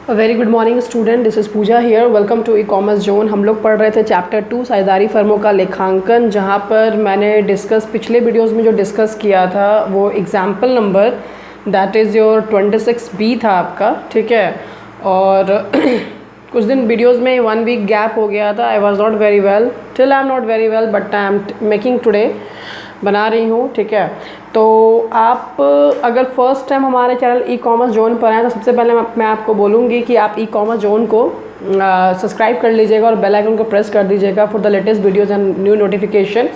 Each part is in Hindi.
Very good morning student, this is Puja here. Welcome to e commerce zone. हम लोग पढ़ रहे थे चैप्टर 2 साझेदारी फर्मों का लेखांकन, जहाँ पर मैंने पिछले वीडियोस में जो डिस्कस किया था वो example number that is your 26B था आपका, ठीक है। और कुछ दिन वीडियोस में 1 वीक गैप हो गया था। I was not very well, till I am not very well, but I am making today, बना रही हूँ, ठीक है। तो आप अगर फर्स्ट टाइम हमारे चैनल ई कॉमर्स जोन पर आए तो सबसे पहले मैं आपको बोलूँगी कि आप ई कॉमर्स जोन को सब्सक्राइब कर लीजिएगा और बेल आइकन को प्रेस कर दीजिएगा for the latest videos and new notification.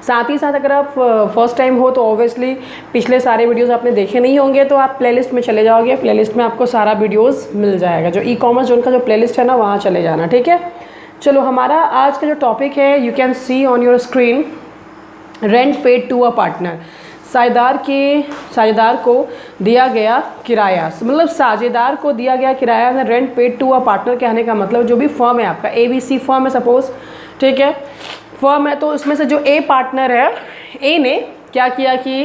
साथ ही साथ अगर आप फर्स्ट टाइम हो तो ऑब्वियसली पिछले सारे वीडियोस आपने देखे नहीं होंगे, तो आप प्लेलिस्ट में चले जाओगे। प्लेलिस्ट में आपको सारा वीडियोस मिल जाएगा। जो ई कॉमर्स जोन का जो प्लेलिस्ट है ना, वहाँ चले जाना, ठीक है। चलो, हमारा आज का जो टॉपिक है, you can see on your screen, rent paid to a partner. साझेदार को दिया गया किराया, मतलब साझेदार को दिया गया किराया। Rent paid to a partner कहने का मतलब जो भी फर्म है आपका, ABC फर्म है सपोज, ठीक है, फर्म है, तो उसमें से जो A पार्टनर है, A ने क्या किया कि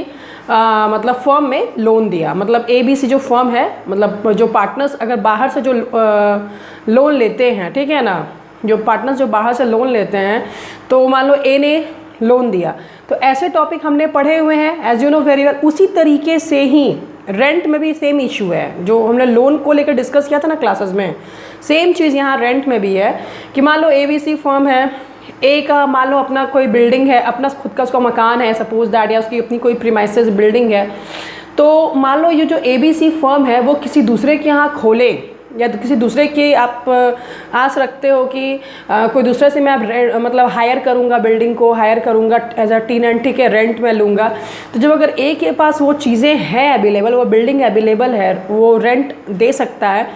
मतलब फर्म में लोन दिया। मतलब ABC जो फर्म है, मतलब जो पार्टनर्स अगर बाहर से जो लोन लेते हैं, ठीक है ना, जो पार्टनर्स जो बाहर से लोन लेते हैं, तो मान लो A ने लोन दिया, तो ऐसे टॉपिक हमने पढ़े हुए हैं as you know very well. उसी तरीके से ही रेंट में भी सेम इशू है, जो हमने लोन को लेकर डिस्कस किया था ना क्लासेस में, सेम चीज़ यहाँ रेंट में भी है कि मान लो ABC फर्म है, A का मान लो अपना कोई बिल्डिंग है, अपना खुद का उसका मकान है सपोज दैट, या उसकी अपनी कोई प्रीमाइसेस बिल्डिंग है, तो मान लो ये जो ABC फर्म है वो किसी दूसरे के यहाँ खोले, या तो किसी दूसरे की आप आस रखते हो कि कोई दूसरे से मैं मतलब हायर करूँगा, बिल्डिंग को हायर करूँगा एज अ टेनेंट, ठीक है, रेंट में लूँगा। तो जब अगर ए के पास वो चीज़ें हैं अवेलेबल, वो बिल्डिंग अवेलेबल है, वो रेंट दे सकता है,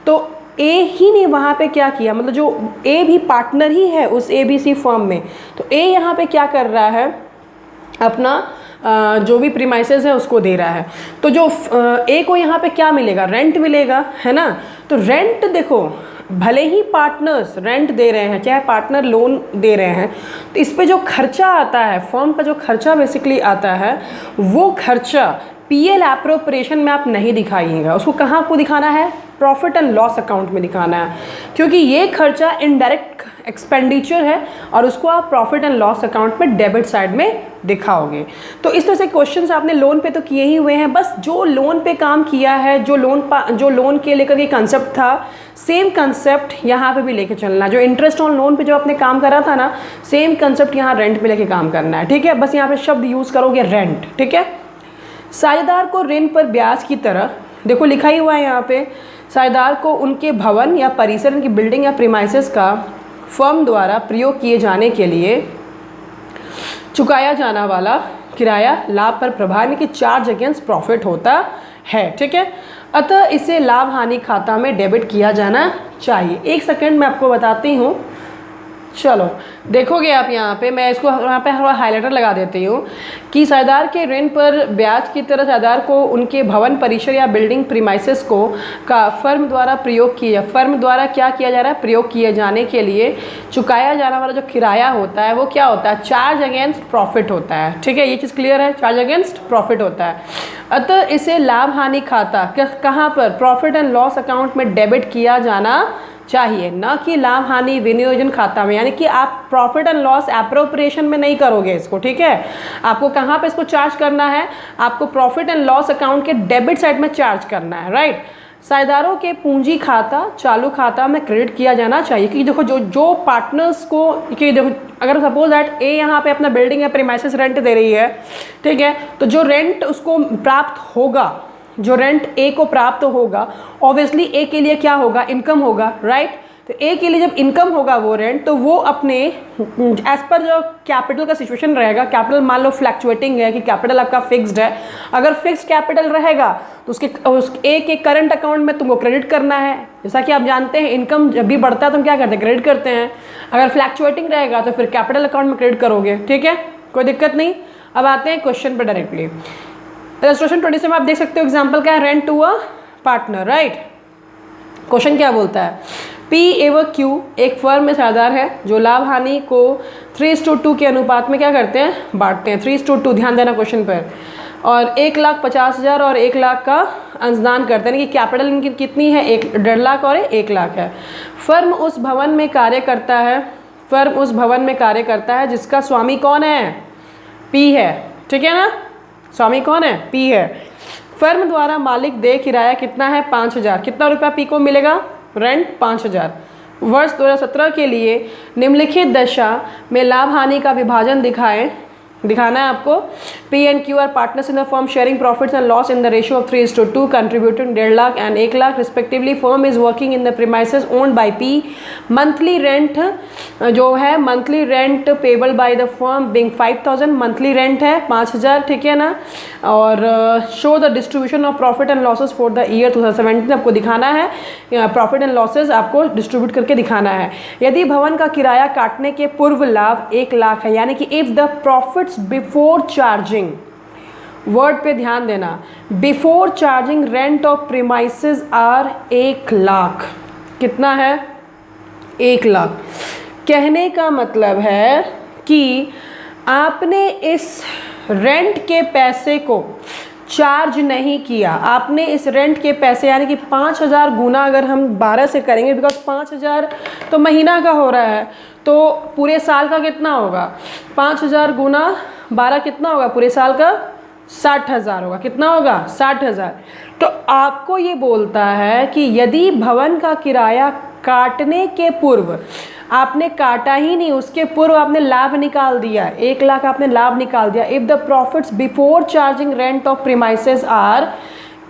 तो ए ही ने वहाँ पे क्या किया, मतलब जो ए भी पार्टनर ही है उस ABC फर्म में, तो ए यहाँ पे क्या कर रहा है, अपना जो भी प्रीमाइसेस है उसको दे रहा है। तो जो ए को यहाँ पे क्या मिलेगा, रेंट मिलेगा, है ना। तो रेंट देखो, भले ही पार्टनर्स रेंट दे रहे हैं, चाहे पार्टनर लोन दे रहे हैं, तो इस पे जो खर्चा आता है, फर्म का जो खर्चा बेसिकली आता है, वो खर्चा PL एप्रोप्रिएशन में आप नहीं दिखाइएगा। उसको कहाँ को दिखाना है, प्रॉफिट एंड लॉस अकाउंट में दिखाना है, क्योंकि ये खर्चा इनडायरेक्ट एक्सपेंडिचर है और उसको आप प्रॉफिट एंड लॉस अकाउंट में डेबिट साइड में दिखाओगे। तो इस तरह से क्वेश्चंस आपने लोन पे तो किए ही हुए हैं, बस जो लोन पे काम किया है, जो लोन के लेकर के कंसेप्ट था, सेम कंसेप्ट यहाँ पे भी लेके चलना। जो इंटरेस्ट ऑन लोन पे जो आपने काम करा था ना, सेम कंसेप्ट यहाँ रेंट पे लेके काम करना है, ठीक है। बस यहाँ पे शब्द यूज़ करोगे रेंट, ठीक है। साझेदार को ऋण पर ब्याज की तरह, देखो लिखा ही हुआ है यहाँ पे, साझेदार को उनके भवन या परिसर, उनकी बिल्डिंग या प्रीमाइसेस का फर्म द्वारा प्रयोग किए जाने के लिए चुकाया जाना वाला किराया लाभ पर प्रभाव में कि चार्ज अगेंस्ट प्रॉफिट होता है, ठीक है। अतः इसे लाभ हानि खाता में डेबिट किया जाना चाहिए। एक सेकंड मैं आपको बताती हूँ। चलो देखोगे आप यहाँ पे, मैं इसको यहाँ पे थोड़ा हाइलाइटर लगा देती हूँ कि साझेदार के ऋण पर ब्याज की तरह साझेदार को उनके भवन परिसर या बिल्डिंग प्रीमाइसेस को का फर्म द्वारा प्रयोग किया, फर्म द्वारा क्या किया जा रहा है, प्रयोग किए जाने के लिए चुकाया जाने वाला जो किराया होता है वो क्या होता है, चार्ज अगेंस्ट प्रॉफिट होता है, ठीक है। ये चीज़ क्लियर है, चार्ज अगेंस्ट प्रॉफिट होता है। अतः इसे लाभ हानि खाता कहाँ पर, प्रॉफिट एंड लॉस अकाउंट में डेबिट किया जाना चाहिए, ना कि लाभ हानि विनियोजन खाता में। यानी कि आप प्रॉफिट एंड लॉस एप्रोप्रिएशन में नहीं करोगे इसको, ठीक है। आपको कहाँ पे इसको चार्ज करना है, आपको प्रॉफिट एंड लॉस अकाउंट के डेबिट साइड में चार्ज करना है, राइट। साझेदारों के पूंजी खाता चालू खाता में क्रेडिट किया जाना चाहिए, क्योंकि देखो जो पार्टनर्स को, कि देखो अगर सपोज दैट ए यहाँ पे अपना बिल्डिंग या प्रीमाइसेस रेंट दे रही है, ठीक है, तो जो रेंट उसको प्राप्त होगा, जो रेंट ए को प्राप्त होगा, ऑब्वियसली ए के लिए क्या होगा, इनकम होगा, राइट। तो ए के लिए जब इनकम होगा वो रेंट, तो वो अपने एज पर जो कैपिटल का सिचुएशन रहेगा, कैपिटल मान लो फ्लैक्चुएटिंग है कि कैपिटल आपका फिक्स्ड है, अगर फिक्स्ड कैपिटल रहेगा तो उस ए के करंट अकाउंट में तुमको क्रेडिट करना है। जैसा कि आप जानते हैं, इनकम जब भी बढ़ता है तो हम क्या करते हैं, क्रेडिट करते हैं। अगर फ्लैक्चुएटिंग रहेगा तो फिर कैपिटल अकाउंट में क्रेडिट करोगे, ठीक है, कोई दिक्कत नहीं। अब आते हैं क्वेश्चन पर डायरेक्टली। इलस्ट्रेशन 20 में आप देख सकते हो एग्जाम्पल क्या है, rent to a partner, right. Question क्या बोलता है, P एवं Q एक फर्म में साझेदार है जो लाभ हानि को 3:2 के अनुपात में क्या करते हैं, बांटते हैं। 3:2, ध्यान देना क्वेश्चन पर। और 1,50,000 और 1 लाख का अंशदान करते हैं, कि कैपिटल इनकी कितनी है, 1.5 लाख और 1 लाख है। फर्म उस भवन में कार्य करता है, फर्म उस भवन में कार्य करता है जिसका स्वामी कौन है, पी है, ठीक है ना, स्वामी कौन है, पी है। फर्म द्वारा मालिक दे किराया कितना है, 5000। कितना रुपया पी को मिलेगा, रेंट 5000। वर्ष 2017 के लिए निम्नलिखित दशा में लाभ हानि का विभाजन दिखाना है आपको। P and Q are partners in the firm sharing profits and loss in the ratio of 3:2 contributing 1.5 lakh and 1 lakh respectively. Firm is working in the premises owned by P. Monthly rent जो है, monthly rent payable by the firm being 5000, monthly rent है 5000, ठीक है ना। और show the distribution of profit and losses for the year 2017। आपको दिखाना है प्रॉफिट एंड लॉसेस, आपको डिस्ट्रीब्यूट करके दिखाना है। यदि भवन का किराया काटने के पूर्व लाभ 1 लाख है, यानी कि if the profit before charging, word पे ध्यान देना, before charging rent of premises are 1 lakh. कितना है, 1 लाख। कहने का मतलब है कि आपने इस रेंट के पैसे को चार्ज नहीं किया, आपने इस रेंट के पैसे यानी कि 5000 गुना अगर हम 12 से करेंगे, बिकॉज 5000 तो महीना का हो रहा है, तो पूरे साल का कितना होगा, 5000 गुना 12 कितना होगा, पूरे साल का 60,000 होगा। कितना होगा, 60,000। तो आपको ये बोलता है कि यदि भवन का किराया काटने के पूर्व, आपने काटा ही नहीं, उसके पूर्व आपने लाभ निकाल दिया, 1 लाख आपने लाभ निकाल दिया। If the profits before charging rent of premises are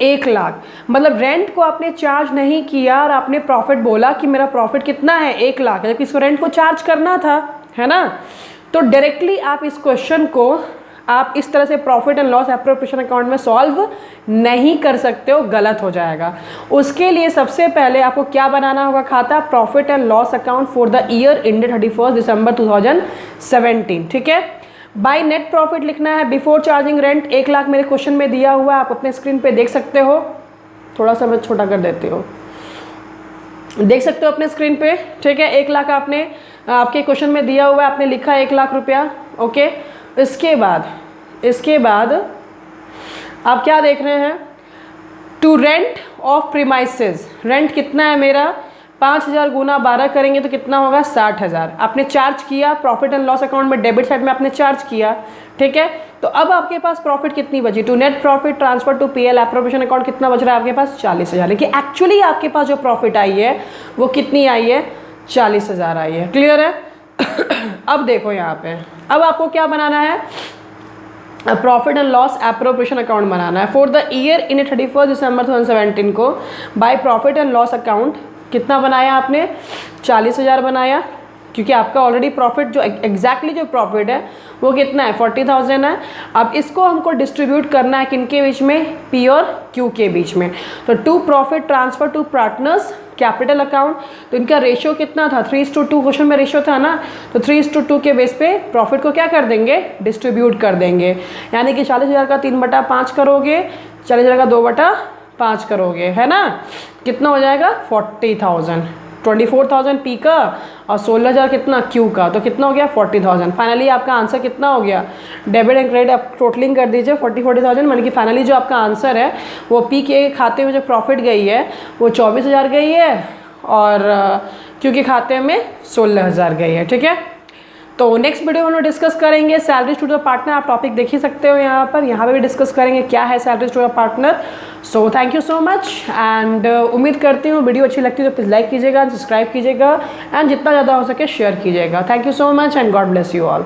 1 lakh, मतलब रेंट को आपने चार्ज नहीं किया और आपने प्रॉफिट बोला कि मेरा प्रॉफिट कितना है, 1 लाख, जबकि इसको रेंट को चार्ज करना था, है ना। तो डायरेक्टली आप इस क्वेश्चन को आप इस तरह से profit and loss appropriation account में सॉल्व नहीं कर सकते हो, गलत हो जाएगा। उसके लिए सबसे पहले आपको क्या बनाना होगा, खाता, profit and loss account for the year ended 31 दिसंबर 2017, ठीक है। बाय नेट प्रॉफिट लिखना है बिफोर चार्जिंग रेंट 1 लाख मेरे क्वेश्चन में दिया हुआ है, आप अपने स्क्रीन पे देख सकते हो, थोड़ा सा मैं छोटा कर देती हूँ, देख सकते हो अपने स्क्रीन पे, ठीक है। 1 लाख आपने आपके क्वेश्चन में दिया हुआ है, आपने लिखा 1 लाख रुपया, ओके। इसके बाद आप क्या देख रहे हैं, to rent of premises, rent कितना है मेरा, 5000 गुना 12 करेंगे तो कितना होगा, 60,000। आपने चार्ज किया, प्रॉफिट एंड लॉस अकाउंट में डेबिट साइड में आपने चार्ज किया, ठीक है। तो अब आपके पास प्रॉफिट कितनी बची, to net profit transfer to PL appropriation account कितना बच रहा है आपके पास, 40,000। लेकिन एक्चुअली आपके पास जो प्रॉफिट आई है वो कितनी आई है, 40,000 आई है। क्लियर है। अब देखो यहाँ पे, अब आपको क्या बनाना है, profit and loss appropriation account बनाना है फॉर द ईयर इन 31 दिसंबर 2017 को। By profit and loss account कितना बनाया आपने, 40,000 बनाया, क्योंकि आपका ऑलरेडी प्रॉफिट जो एग्जैक्टली जो प्रॉफिट है वो कितना है, 40,000 है। अब इसको हमको डिस्ट्रीब्यूट करना है किनके बीच में, पी और क्यू के बीच में। तो to profit transfer to partners capital account, तो इनका रेशियो कितना था, 3:2 क्वेश्चन में रेशियो था ना, तो 3:2 के बेस पे प्रॉफिट को क्या कर देंगे, डिस्ट्रीब्यूट कर देंगे। यानी कि 40,000 का 3/5 करोगे, 40,000 का 2/5 करोगे, है ना, कितना हो जाएगा, 40,000, 24,000 पी का और 16,000 कितना क्यू का, तो कितना हो गया, 40,000। फाइनली आपका आंसर कितना हो गया, डेबिट एंड क्रेडिट आप टोटलिंग कर दीजिए 40,000, मानी कि फाइनली जो आपका आंसर है वो पी के खाते में जो प्रॉफिट गई है वो 24,000 गई है और क्यू के खाते में 16,000 गई है, ठीक है। तो नेक्स्ट वीडियो में हम डिस्कस करेंगे सैलरी टू द पार्टनर, आप टॉपिक देख ही सकते हो यहाँ पे भी डिस्कस करेंगे क्या है salary to the partner. So thank you so much and उम्मीद करती हूँ वीडियो अच्छी लगती है तो प्लीज़ लाइक कीजिएगा, सब्सक्राइब कीजिएगा एंड जितना ज़्यादा हो सके शेयर कीजिएगा। Thank you so much and God bless you all.